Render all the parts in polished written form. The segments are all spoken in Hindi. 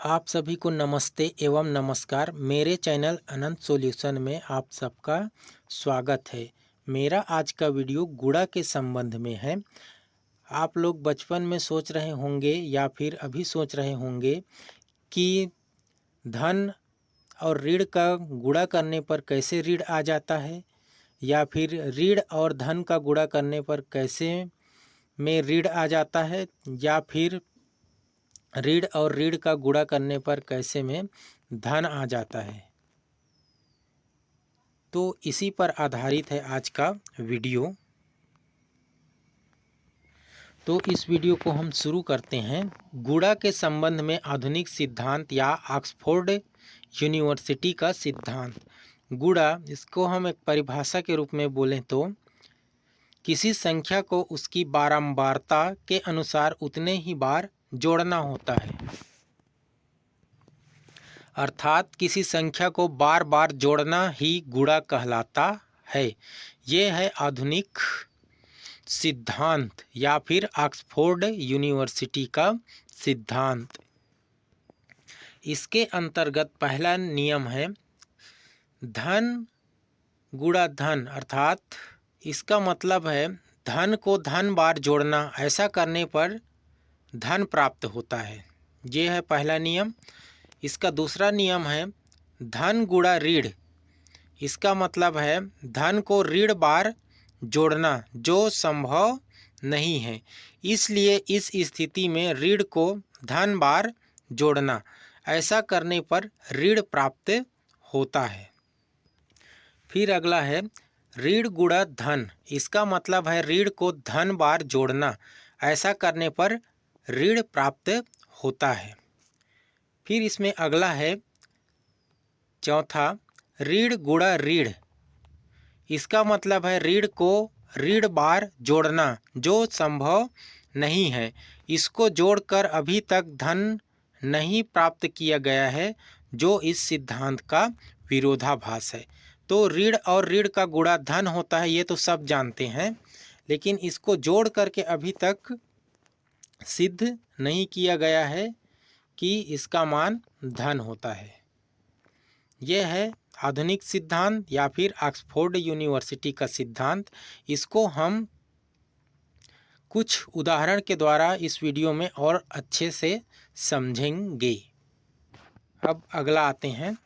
आप सभी को नमस्ते एवं नमस्कार। मेरे चैनल अनंत सॉल्यूशन में आप सबका स्वागत है। मेरा आज का वीडियो गुड़ा के संबंध में है। आप लोग बचपन में सोच रहे होंगे या फिर अभी सोच रहे होंगे कि धन और ऋण का गुणा करने पर कैसे ऋण आ जाता है, या फिर ऋण और धन का गुणा करने पर कैसे में ऋण आ जाता है, या फिर ऋण और ऋण का गुणा करने पर कैसे में धन आ जाता है। तो इसी पर आधारित है आज का वीडियो। तो इस वीडियो को हम शुरू करते हैं। गुणा के संबंध में आधुनिक सिद्धांत या ऑक्सफोर्ड यूनिवर्सिटी का सिद्धांत। गुणा, इसको हम एक परिभाषा के रूप में बोलें तो किसी संख्या को उसकी बारंबारता के अनुसार उतने ही बार जोड़ना होता है। अर्थात किसी संख्या को बार बार जोड़ना ही गुणा कहलाता है। ये है आधुनिक सिद्धांत या फिर ऑक्सफोर्ड यूनिवर्सिटी का सिद्धांत। इसके अंतर्गत पहला नियम है धन गुणा धन, अर्थात इसका मतलब है धन को धन बार जोड़ना। ऐसा करने पर धन प्राप्त होता है। ये है पहला नियम। इसका दूसरा नियम है धन गुणा ऋण। इसका मतलब है धन को ऋण बार जोड़ना, जो संभव नहीं है। इसलिए इस स्थिति में ऋण को धन बार जोड़ना। ऐसा करने पर ऋण प्राप्त होता है। फिर अगला है ऋण गुणा धन। इसका मतलब है ऋण को धन बार जोड़ना। ऐसा करने पर ऋण प्राप्त होता है। फिर इसमें अगला है चौथा ऋण गुणा ऋण। इसका मतलब है ऋण को ऋण बार जोड़ना, जो संभव नहीं है। इसको जोड़कर अभी तक धन नहीं प्राप्त किया गया है, जो इस सिद्धांत का विरोधाभास है। तो ऋण और ऋण का गुणा धन होता है, ये तो सब जानते हैं, लेकिन इसको जोड़ करके अभी तक सिद्ध नहीं किया गया है कि इसका मान धन होता है। यह है आधुनिक सिद्धांत या फिर ऑक्सफोर्ड यूनिवर्सिटी का सिद्धांत। इसको हम कुछ उदाहरण के द्वारा इस वीडियो में और अच्छे से समझेंगे। अब अगला आते हैं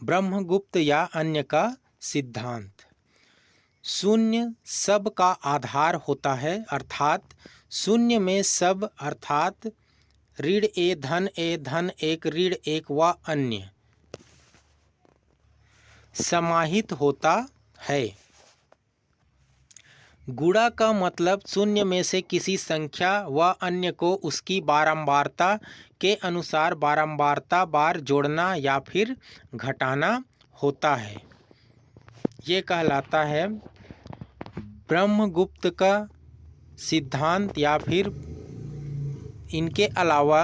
ब्रह्मगुप्त या अन्य का सिद्धांत। शून्य सब का आधार होता है, अर्थात शून्य में सब, अर्थात ऋण ए धन एक ऋण एक व अन्य समाहित होता है। गुणा का मतलब शून्य में से किसी संख्या व अन्य को उसकी बारंबारता के अनुसार बारंबारता बार जोड़ना या फिर घटाना होता है। ये कहलाता है ब्रह्मगुप्त का सिद्धांत। या फिर इनके अलावा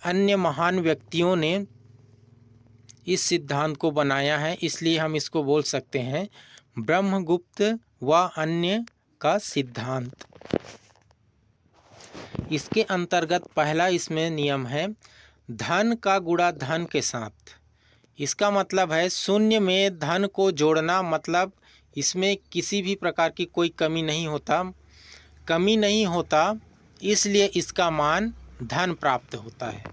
अन्य महान व्यक्तियों ने इस सिद्धांत को बनाया है, इसलिए हम इसको बोल सकते हैं ब्रह्मगुप्त व अन्य का सिद्धांत। इसके अंतर्गत पहला इसमें नियम है धन का गुणा धन के साथ। इसका मतलब है शून्य में धन को जोड़ना, मतलब इसमें किसी भी प्रकार की कोई कमी नहीं होता, इसलिए इसका मान धन प्राप्त होता है।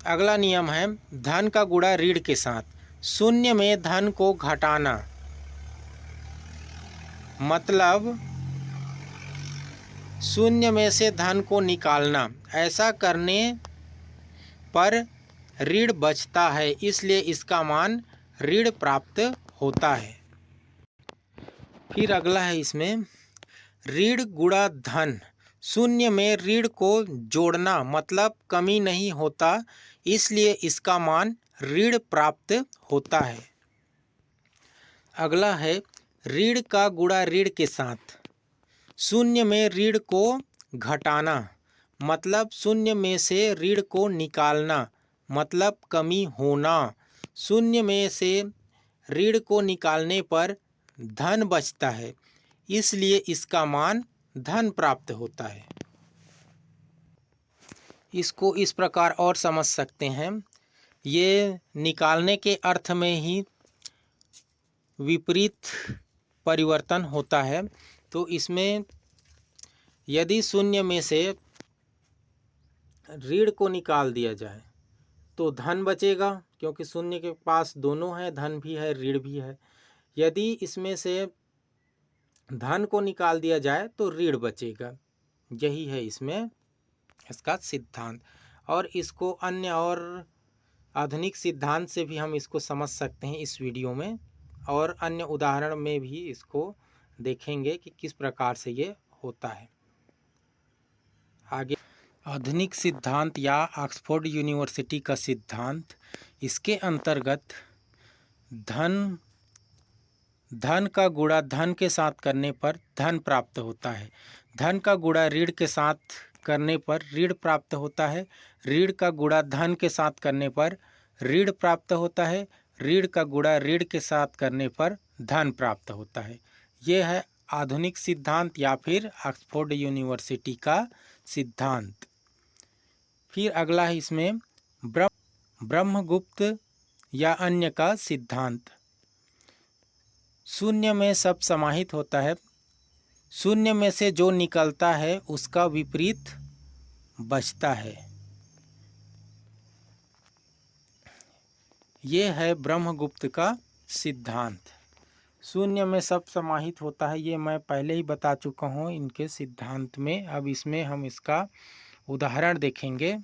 अगला नियम है धन का गुणा ऋण के साथ। शून्य में धन को घटाना, मतलब शून्य में से धन को निकालना। ऐसा करने पर ऋण बचता है, इसलिए इसका मान ऋण प्राप्त होता है। फिर अगला है इसमें ऋण गुणा धन। शून्य में ऋण को जोड़ना, मतलब कमी नहीं होता, इसलिए इसका मान ऋण प्राप्त होता है। अगला है ऋण का गुणा ऋण के साथ। शून्य में ऋण को घटाना, मतलब शून्य में से ऋण को निकालना, मतलब कमी होना। शून्य में से ऋण को निकालने पर धन बचता है, इसलिए इसका मान धन प्राप्त होता है। इसको इस प्रकार और समझ सकते हैं, ये निकालने के अर्थ में ही विपरीत परिवर्तन होता है। तो इसमें यदि शून्य में से ऋण को निकाल दिया जाए तो धन बचेगा, क्योंकि शून्य के पास दोनों है, धन भी है ऋण भी है। यदि इसमें से धन को निकाल दिया जाए तो ऋण बचेगा। यही है इसमें इसका सिद्धांत। और इसको अन्य और आधुनिक सिद्धांत से भी हम इसको समझ सकते हैं इस वीडियो में, और अन्य उदाहरण में भी इसको देखेंगे कि किस प्रकार से ये होता है। आगे आधुनिक सिद्धांत या ऑक्सफोर्ड यूनिवर्सिटी का सिद्धांत, इसके अंतर्गत धन का गुणा धन के साथ करने पर धन प्राप्त होता है, धन का गुणा ऋण के साथ करने पर ऋण प्राप्त होता है, ऋण का गुणा धन के साथ करने पर ऋण प्राप्त होता है, ऋण का गुणा ऋण के साथ करने पर धन प्राप्त होता है। यह है आधुनिक सिद्धांत या फिर ऑक्सफोर्ड यूनिवर्सिटी का सिद्धांत। फिर अगला है इसमें ब्रह्मगुप्त या अन्य का सिद्धांत। शून्य में सब समाहित होता है, शून्य में से जो निकलता है उसका विपरीत बचता है। ये है ब्रह्मगुप्त का सिद्धांत। शून्य में सब समाहित होता है, ये मैं पहले ही बता चुका हूँ इनके सिद्धांत में। अब इसमें हम इसका उदाहरण देखेंगे।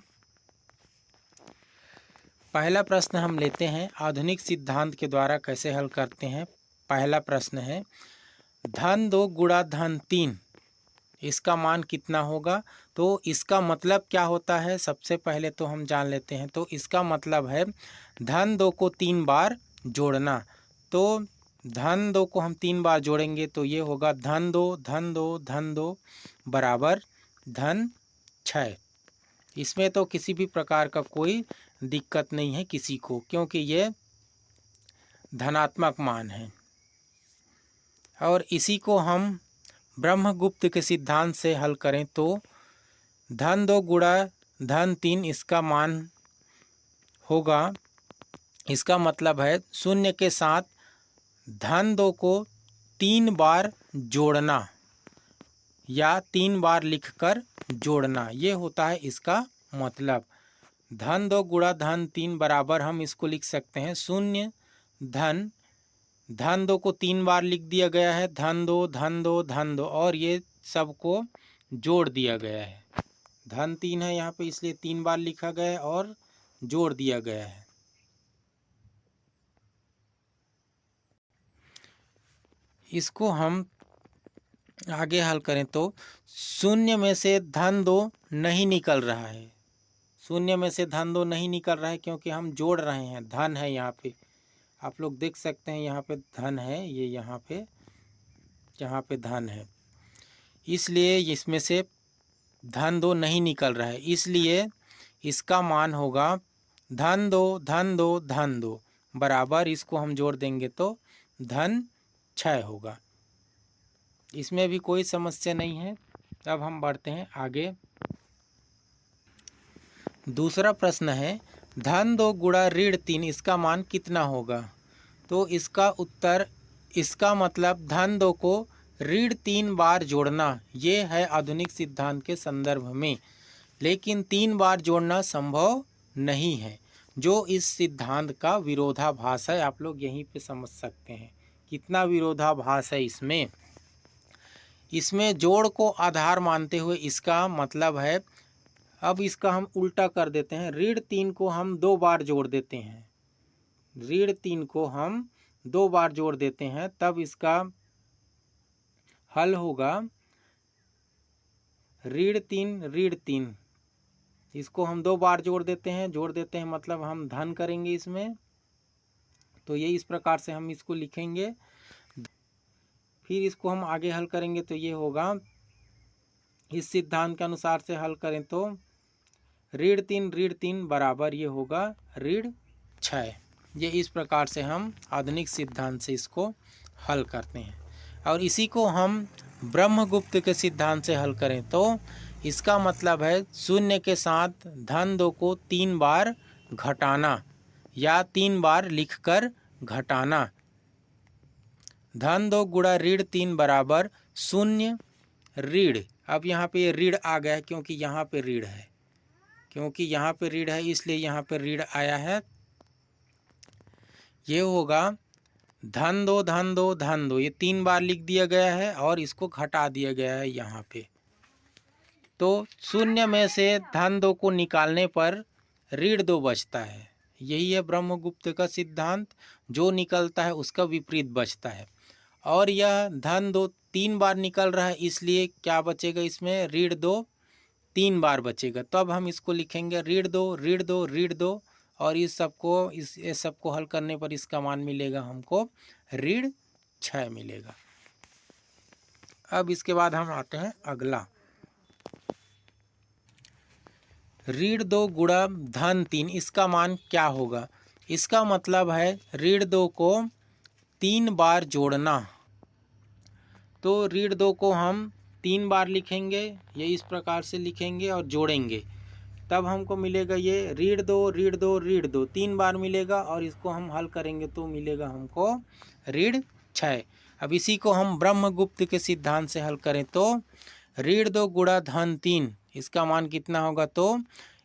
पहला प्रश्न हम लेते हैं, आधुनिक सिद्धांत के द्वारा कैसे हल करते हैं। पहला प्रश्न है, धन 2 गुणा धन 3, इसका मान कितना होगा। तो इसका मतलब क्या होता है, सबसे पहले तो हम जान लेते हैं। तो इसका मतलब है धन 2 को 3 बार जोड़ना। तो धन 2 को हम 3 बार जोड़ेंगे तो ये होगा धन 2 धन 2 धन 2 बराबर धन 6। इसमें तो किसी भी प्रकार का कोई दिक्कत नहीं है किसी को, क्योंकि ये धनात्मक मान है। और इसी को हम ब्रह्मगुप्त के सिद्धांत से हल करें तो धन 2 गुणा धन 3 इसका मान होगा, इसका मतलब है शून्य के साथ धन 2 को 3 बार जोड़ना या 3 बार लिखकर जोड़ना, ये होता है इसका मतलब। धन 2 गुणा धन 3 बराबर हम इसको लिख सकते हैं शून्य धन 2 को 3 बार लिख दिया गया है, धन 2 धन 2 धन 2, और ये सबको जोड़ दिया गया है। धन 3 है यहाँ पे, इसलिए 3 बार लिखा गया है और जोड़ दिया गया है। इसको हम आगे हल करें तो शून्य में से धन 2 नहीं निकल रहा है, शून्य में से धन 2 नहीं निकल रहा है क्योंकि हम जोड़ रहे हैं। धन है यहाँ पे, आप लोग देख सकते हैं यहाँ पे धन है, ये यहाँ पे धन है, इसलिए इसमें से धन 2 नहीं निकल रहा है, इसलिए इसका मान होगा धन 2 धन 2 धन 2 बराबर, इसको हम जोड़ देंगे तो धन 6 होगा। इसमें भी कोई समस्या नहीं है। अब हम बढ़ते हैं आगे। दूसरा प्रश्न है, धन 2 गुणा ऋण 3 इसका मान कितना होगा। तो इसका उत्तर, इसका मतलब धन 2 को ऋण 3 बार जोड़ना, ये है आधुनिक सिद्धांत के संदर्भ में। लेकिन 3 बार जोड़ना संभव नहीं है, जो इस सिद्धांत का विरोधाभास है। आप लोग यहीं पे समझ सकते हैं कितना विरोधाभास है इसमें। इसमें जोड़ को आधार मानते हुए इसका मतलब है, अब इसका हम उल्टा कर देते हैं, ऋण 3 को हम 2 बार जोड़ देते हैं, ऋण 3 को हम 2 बार जोड़ देते हैं, तब इसका हल होगा ऋण 3 इसको हम 2 बार जोड़ देते हैं मतलब हम धन करेंगे इसमें। तो ये इस प्रकार से हम इसको लिखेंगे। फिर इसको हम आगे हल करेंगे तो ये होगा, इस सिद्धांत के अनुसार से हल करें तो ऋण 3 बराबर ये होगा ऋण 6। ये इस प्रकार से हम आधुनिक सिद्धांत से इसको हल करते हैं। और इसी को हम ब्रह्मगुप्त के सिद्धांत से हल करें तो इसका मतलब है शून्य के साथ धन 2 को 3 बार घटाना या 3 बार लिखकर घटाना। धन 2 गुणा ऋण 3 बराबर शून्य ऋण। अब यहाँ पे ऋण आ गया है क्योंकि यहाँ पे ऋण है, इसलिए यहाँ पे ऋण आया है। ये होगा धन 2 धन 2 धन 2, ये 3 बार लिख दिया गया है और इसको घटा दिया गया है यहाँ पे। तो शून्य में से धन 2 को निकालने पर ऋण 2 बचता है। यही है ब्रह्मगुप्त का सिद्धांत, जो निकलता है उसका विपरीत बचता है। और यह धन 2 3 बार निकल रहा है, इसलिए क्या बचेगा इसमें, ऋण 2 3 बार बचेगा। तो अब हम इसको लिखेंगे ऋण 2 ऋण 2 ऋण 2, और इस सबको हल करने पर इसका मान मिलेगा हमको ऋण 6 मिलेगा। अब इसके बाद हम आते हैं अगला, ऋण 2 गुणा धन 3, इसका मान क्या होगा। इसका मतलब है ऋण 2 को 3 बार जोड़ना। तो ऋण 2 को हम 3 बार लिखेंगे, ये इस प्रकार से लिखेंगे और जोड़ेंगे, तब हमको मिलेगा ये ऋण 2 ऋण 2 ऋण 2, 3 बार मिलेगा। और इसको हम हल करेंगे तो मिलेगा हमको ऋण 6। अब इसी को हम ब्रह्मगुप्त के सिद्धांत से हल करें तो ऋण 2 गुणा धन 3, इसका मान कितना होगा। तो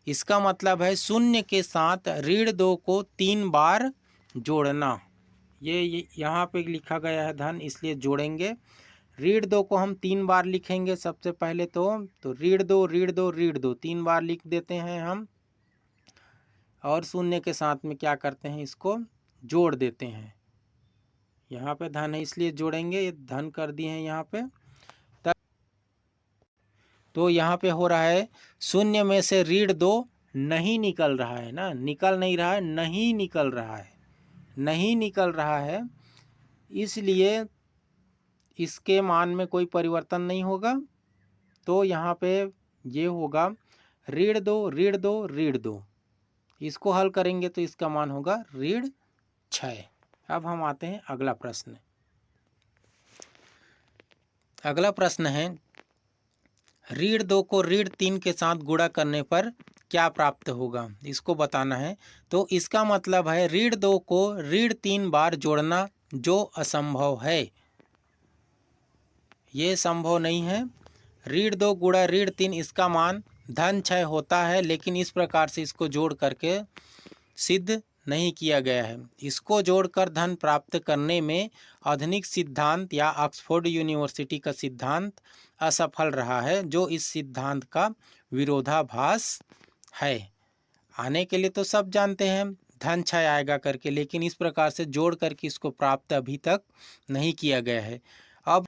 इसका मतलब है शून्य के साथ ऋण 2 को 3 बार जोड़ना। ये यहाँ पे लिखा गया है धन, इसलिए जोड़ेंगे। ऋण 2 को हम 3 बार लिखेंगे सबसे पहले तो ऋण 2 ऋण 2 ऋण 2, 3 बार लिख देते हैं हम, और शून्य के साथ में क्या करते हैं, इसको जोड़ देते हैं। यहाँ पे धन है इसलिए जोड़ेंगे, ये धन कर दिए हैं यहाँ पे। तब तो यहाँ पे हो रहा है शून्य में से ऋण 2 नहीं निकल रहा है ना, निकल नहीं रहा है, नहीं निकल रहा है, नहीं निकल रहा है, इसलिए इसके मान में कोई परिवर्तन नहीं होगा। तो यहाँ पे ये होगा ऋण 2 ऋण 2 ऋण 2, इसको हल करेंगे तो इसका मान होगा ऋण 6। अब हम आते हैं अगला प्रश्न। अगला प्रश्न है ऋण 2 को ऋण 3 के साथ गुणा करने पर क्या प्राप्त होगा, इसको बताना है। तो इसका मतलब है ऋण 2 को ऋण 3 बार जोड़ना, जो असंभव है, ये संभव नहीं है। ऋण 2 गुणा ऋण 3, इसका मान धन 6 होता है, लेकिन इस प्रकार से इसको जोड़ करके सिद्ध नहीं किया गया है। इसको जोड़कर धन प्राप्त करने में आधुनिक सिद्धांत या ऑक्सफोर्ड यूनिवर्सिटी का सिद्धांत असफल रहा है, जो इस सिद्धांत का विरोधाभास है। आने के लिए तो सब जानते हैं धन 6 आएगा करके, लेकिन इस प्रकार से जोड़ करके इसको प्राप्त अभी तक नहीं किया गया है। अब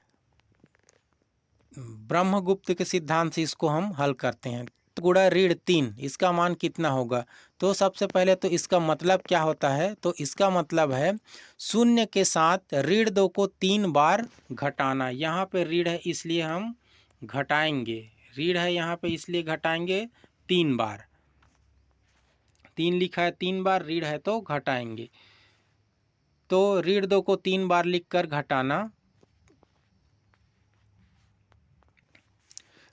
ब्रह्मगुप्त के सिद्धांत से इसको हम हल करते हैं। गुणा ऋण 3, इसका मान कितना होगा। तो सबसे पहले तो इसका मतलब क्या होता है, तो इसका मतलब है शून्य के साथ ऋण 2 को 3 बार घटाना। यहाँ पे ऋण है इसलिए हम घटाएंगे, ऋण है यहाँ पे इसलिए घटाएंगे 3 बार, 3 लिखा है 3 बार, ऋण है तो घटाएंगे। तो ऋण 2 को 3 बार लिखकर घटाना,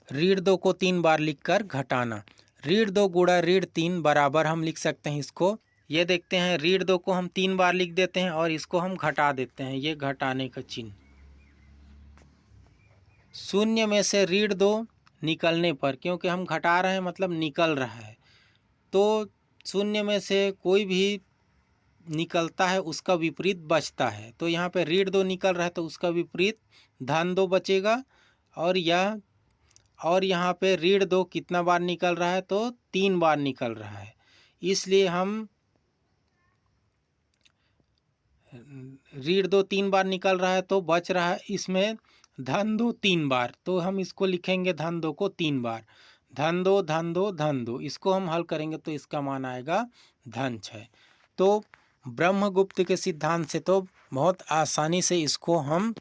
ऋण 2 को 3 बार लिखकर घटाना। ऋण 2 गुणा ऋण 3 बराबर हम लिख सकते हैं इसको, ये देखते हैं ऋण 2 को हम 3 बार लिख देते हैं और इसको हम घटा देते हैं, ये घटाने का चिन्ह। शून्य में से ऋण 2 निकलने पर, क्योंकि हम घटा रहे हैं मतलब निकल रहा है, तो शून्य में से कोई भी निकलता है उसका विपरीत बचता है। तो यहाँ पे ऋण 2 निकल रहा है तो उसका विपरीत धन 2 बचेगा। और यहाँ पे ऋण 2 कितना बार निकल रहा है, तो 3 बार निकल रहा है, इसलिए हम ऋण 2 3 बार निकल रहा है तो बच रहा है इसमें धन 2 3 बार। तो हम इसको लिखेंगे धन 2 को 3 बार, धन 2 धन 2 धन 2, इसको हम हल करेंगे तो इसका मान आएगा धन 6। तो ब्रह्मगुप्त के सिद्धांत से तो बहुत आसानी से इसको हम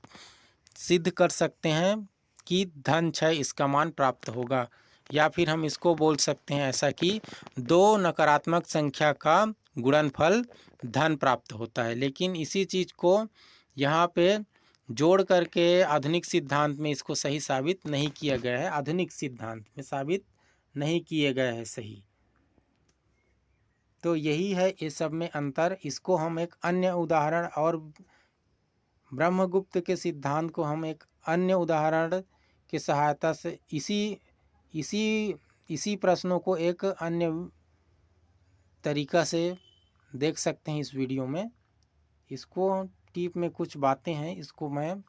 सिद्ध कर सकते हैं कि धन 6 इसका मान प्राप्त होगा। या फिर हम इसको बोल सकते हैं ऐसा कि 2 नकारात्मक संख्या का गुणनफल धन प्राप्त होता है। लेकिन इसी चीज़ को यहाँ पे जोड़ करके आधुनिक सिद्धांत में इसको सही साबित नहीं किया गया है, आधुनिक सिद्धांत में साबित नहीं किए गए हैं सही। तो यही है ये सब में अंतर। इसको हम एक अन्य उदाहरण और ब्रह्मगुप्त के सिद्धांत को हम एक अन्य उदाहरण की सहायता से इसी प्रश्नों को एक अन्य तरीका से देख सकते हैं इस वीडियो में। इसको टिप में कुछ बातें हैं, इसको मैं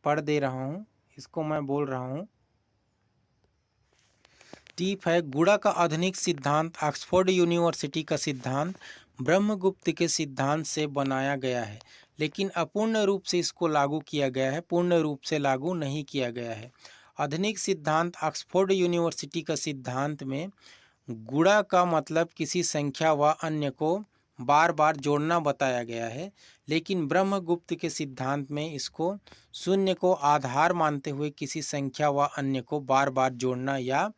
पढ़ दे रहा हूँ, इसको मैं बोल रहा हूँ। टिप है, गुणा का आधुनिक सिद्धांत ऑक्सफोर्ड यूनिवर्सिटी का सिद्धांत ब्रह्मगुप्त के सिद्धांत से बनाया गया है, लेकिन अपूर्ण रूप से इसको लागू किया गया है, पूर्ण रूप से लागू नहीं किया गया है। आधुनिक सिद्धांत ऑक्सफोर्ड यूनिवर्सिटी का सिद्धांत में गुणा का मतलब किसी संख्या व अन्य को बार बार जोड़ना बताया गया है, लेकिन ब्रह्मगुप्त के सिद्धांत में इसको शून्य को आधार मानते हुए किसी संख्या व अन्य को बार बार जोड़ना या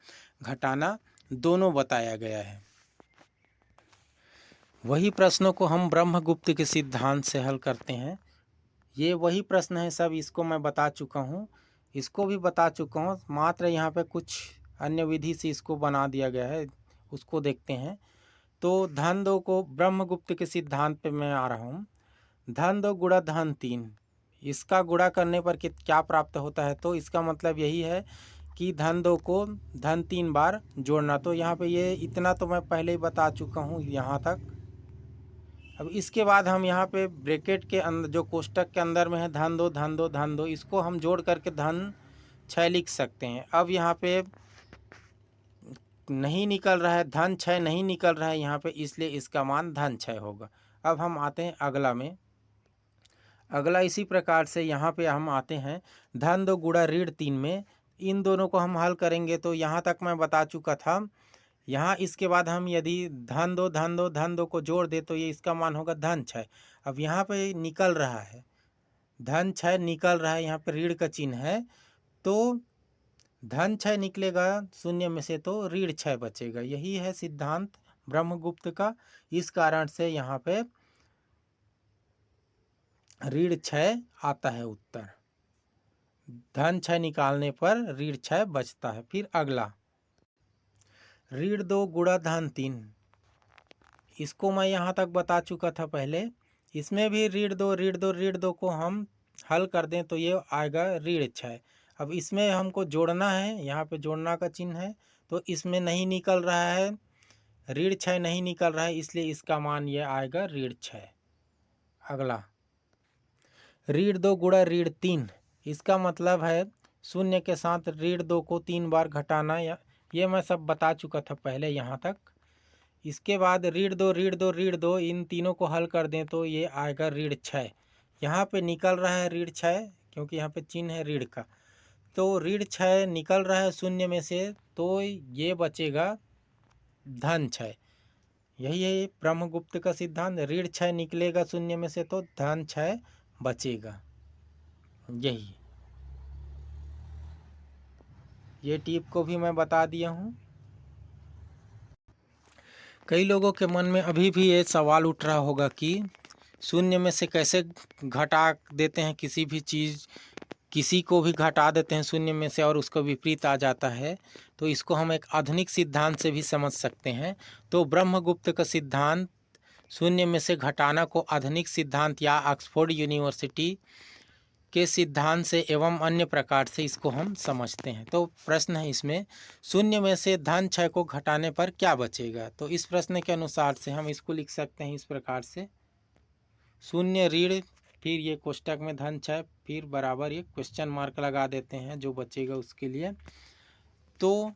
घटाना दोनों बताया गया है। वही प्रश्नों को हम ब्रह्मगुप्त के सिद्धांत से हल करते हैं। ये वही प्रश्न है सब, इसको मैं बता चुका हूँ, इसको भी बता चुका हूँ, मात्र यहाँ पे कुछ अन्य विधि से इसको बना दिया गया है, उसको देखते हैं। तो धन दो को ब्रह्मगुप्त के सिद्धांत पे मैं आ रहा हूँ। धन दो गुणा धन तीन, इसका गुणा करने पर क्या प्राप्त होता है? तो इसका मतलब यही है कि धन दो को धन तीन बार जोड़ना। तो यहाँ पे ये इतना तो मैं पहले ही बता चुका हूँ यहाँ तक। अब इसके बाद हम यहाँ पे ब्रैकेट के अंदर जो कोष्टक के अंदर में है धन दो धन दो धन दो, इसको हम जोड़ करके धन 6 लिख सकते हैं। अब यहाँ पे नहीं निकल रहा है, धन 6 नहीं निकल रहा है यहाँ पे, इसलिए इसका मान धन 6 होगा। अब हम आते हैं अगला में। अगला इसी प्रकार से यहाँ पे हम आते हैं धन दो गुणा ऋण 3 में। इन दोनों को हम हल करेंगे तो यहाँ तक मैं बता चुका था। यहाँ इसके बाद हम यदि धन दो को जोड़ दे तो ये इसका मान होगा धन 6। अब यहाँ पे निकल रहा है धन 6 निकल रहा है, यहाँ पे ऋण का चिन्ह है, तो धन 6 निकलेगा शून्य में से तो ऋण 6 बचेगा। यही है सिद्धांत ब्रह्मगुप्त का। इस कारण से यहाँ पे ऋण 6 आता है उत्तर। धन 6 निकालने पर ऋण 6 बचता है। फिर अगला ऋण 2 गुणा धन 3, इसको मैं यहाँ तक बता चुका था पहले। इसमें भी ऋण दो को हम हल कर दें तो ये आएगा ऋण 6। अब इसमें हमको जोड़ना है, यहाँ पे जोड़ना का चिन्ह है, तो इसमें नहीं निकल रहा है, ऋण 6 नहीं निकल रहा है, इसलिए इसका मान ये आएगा ऋण 6। अगला ऋण 2 गुणा ऋण 3, इसका मतलब है शून्य के साथ ऋण 2 को 3 बार घटाना, या ये मैं सब बता चुका था पहले यहाँ तक। इसके बाद ऋण दो इन तीनों को हल कर दें तो ये आएगा ऋण 6। यहाँ पे निकल रहा है ऋण 6 क्योंकि यहाँ पे चिन्ह है ऋण का, तो ऋण 6 निकल रहा है शून्य में से, तो ये बचेगा धन 6। यही है ब्रह्मगुप्त का सिद्धांत, ऋण 6 निकलेगा शून्य में से तो धन 6 बचेगा। यही ये टिप को भी मैं बता दिया हूँ। कई लोगों के मन में अभी भी ये सवाल उठ रहा होगा कि शून्य में से कैसे घटा देते हैं किसी भी चीज़, किसी को भी घटा देते हैं शून्य में से और उसको विपरीत आ जाता है। तो इसको हम एक आधुनिक सिद्धांत से भी समझ सकते हैं। तो ब्रह्मगुप्त का सिद्धांत शून्य में से घटाना को आधुनिक सिद्धांत या ऑक्सफोर्ड यूनिवर्सिटी के सिद्धांत से एवं अन्य प्रकार से इसको हम समझते हैं। तो प्रश्न है इसमें, शून्य में से धन 6 को घटाने पर क्या बचेगा? तो इस प्रश्न के अनुसार से हम इसको लिख सकते हैं इस प्रकार से, शून्य ऋण, फिर ये कोष्टक में धन 6, फिर बराबर ये क्वेश्चन मार्क लगा देते हैं जो बचेगा उसके लिए। तो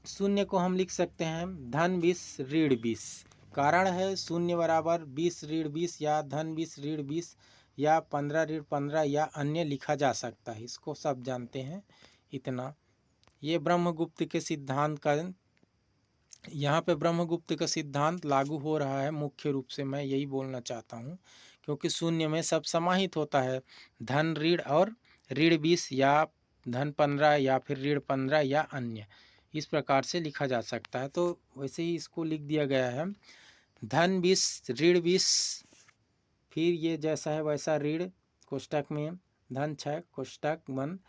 शून्य को हम लिख सकते हैं धन 20 ऋण 20। कारण है शून्य बराबर 20 ऋण 20 या धन 20 ऋण 20 या 15 ऋण 15 या अन्य लिखा जा सकता है, इसको सब जानते हैं इतना। ये ब्रह्मगुप्त के सिद्धांत का, यहाँ पे ब्रह्मगुप्त का सिद्धांत लागू हो रहा है मुख्य रूप से, मैं यही बोलना चाहता हूँ, क्योंकि शून्य में सब समाहित होता है, धन ऋण और ऋण 20 या धन 15 या फिर ऋण 15 या अन्य, इस प्रकार से लिखा जा सकता है। तो वैसे ही इसको लिख दिया गया है धन 20 ऋण 20, फिर ये जैसा है वैसा ऋण कोष्टक में धन 6 कोष्टक बंद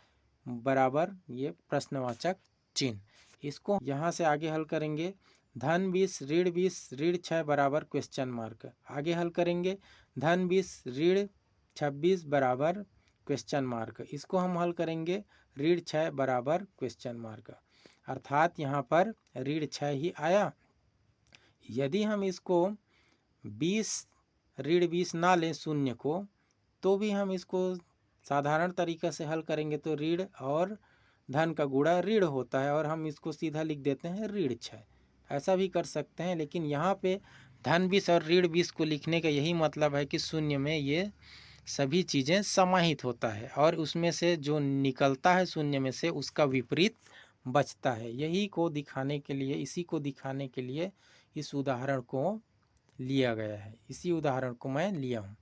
बराबर ये प्रश्नवाचक चिन्ह। इसको यहाँ से आगे हल करेंगे। धन 20 ऋण 20 ऋण 6 बराबर क्वेश्चन मार्क। आगे हल करेंगे धन 20 ऋण 26 बराबर क्वेश्चन मार्क। इसको हम हल करेंगे ऋण 6 बराबर क्वेश्चन मार्क, अर्थात यहाँ पर ऋण 6 ही आया। यदि हम इसको 20 ऋण 20 ना लें शून्य को, तो भी हम इसको साधारण तरीक़े से हल करेंगे तो ऋण और धन का गुणा ऋण होता है और हम इसको सीधा लिख देते हैं ऋण 6। ऐसा भी कर सकते हैं, लेकिन यहाँ पे धन 20 और ऋण 20 को लिखने का यही मतलब है कि शून्य में ये सभी चीज़ें समाहित होता है और उसमें से जो निकलता है शून्य में से उसका विपरीत बचता है। यही को दिखाने के लिए, इसी को दिखाने के लिए इस उदाहरण को लिया गया है। इसी उदाहरण को मैं लिया हूँ।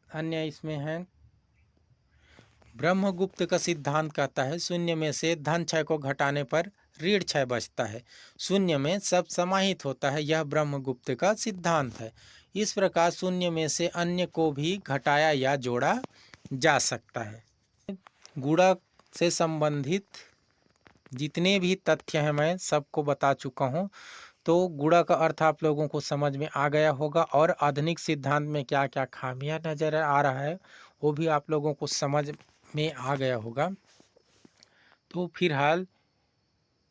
अन्य इसमें है ब्रह्मगुप्त का सिद्धांत कहता है शून्य में से धन 6 को घटाने पर ऋण 6 बचता है। शून्य में सब समाहित होता है, यह ब्रह्मगुप्त का सिद्धांत है। इस प्रकार शून्य में से अन्य को भी घटाया या जोड़ा जा सकता है। गुणक से संबंधित जितने भी तथ्य हैं मैं सबको बता चुका हूँ, तो गुणा का अर्थ आप लोगों को समझ में आ गया होगा और आधुनिक सिद्धांत में क्या क्या खामियां नज़र आ रहा है वो भी आप लोगों को समझ में आ गया होगा। तो फिलहाल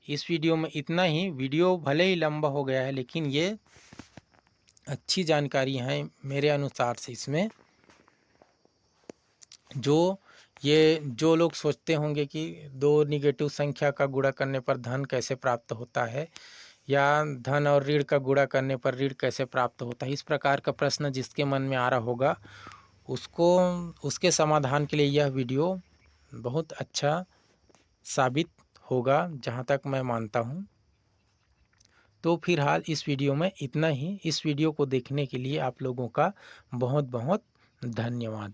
इस वीडियो में इतना ही। वीडियो भले ही लंबा हो गया है, लेकिन ये अच्छी जानकारी है मेरे अनुसार से। इसमें जो लोग सोचते होंगे कि दो निगेटिव संख्या का गुणा करने पर धन कैसे प्राप्त होता है या धन और ऋण का गुणा करने पर ऋण कैसे प्राप्त होता है, इस प्रकार का प्रश्न जिसके मन में आ रहा होगा उसके समाधान के लिए यह वीडियो बहुत अच्छा साबित होगा, जहाँ तक मैं मानता हूँ। तो फिलहाल इस वीडियो में इतना ही। इस वीडियो को देखने के लिए आप लोगों का बहुत बहुत धन्यवाद।